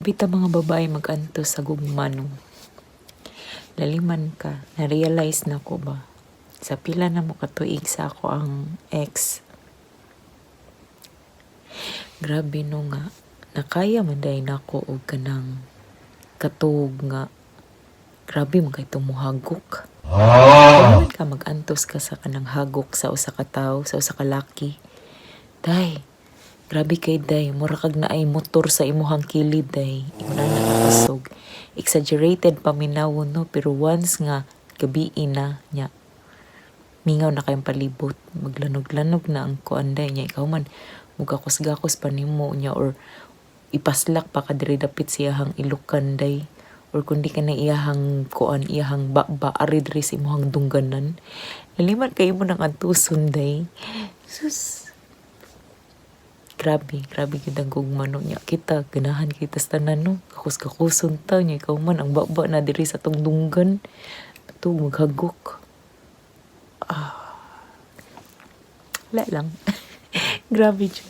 Bita mga babae mag-anto sa gugmanong. Laliman ka, na-realize na ko ba? Sa pila na mo katuig sa ako ang ex. Grabe no nga, nakaya man day na ko og kanang katug nga. Grabe man kay tumuhagok. Kailan ka mag-antos ka sa kanang hagok sa usa ka tawo, sa usa ka laki. Day, grabe kay day, mura kag naay motor sa imuhang kilid day. Imo na nakakasog. Exaggerated paminawon no, pero once nga gabi na nya, mingaw na kayong palibot. Maglanog-lanog na ang kuanday niya. Ikaw man, mugakos-gakos pa nimo niya or ipaslak pa ka diri dapit siyahang ilukan day. Or kundi ka na iyahang kuan, iyahang ari diri sa imuhang dungganan. Laliman kayo mo ng antuson day. Sus, grabe yun ang gugmano niya. Kita, ganahan kita sa tanan no. Kakus-kakuson ta niya. Ikaw man, ang baba na diri sa tong dunggan. Ito, maghagok. Wala lang. Grabe siya.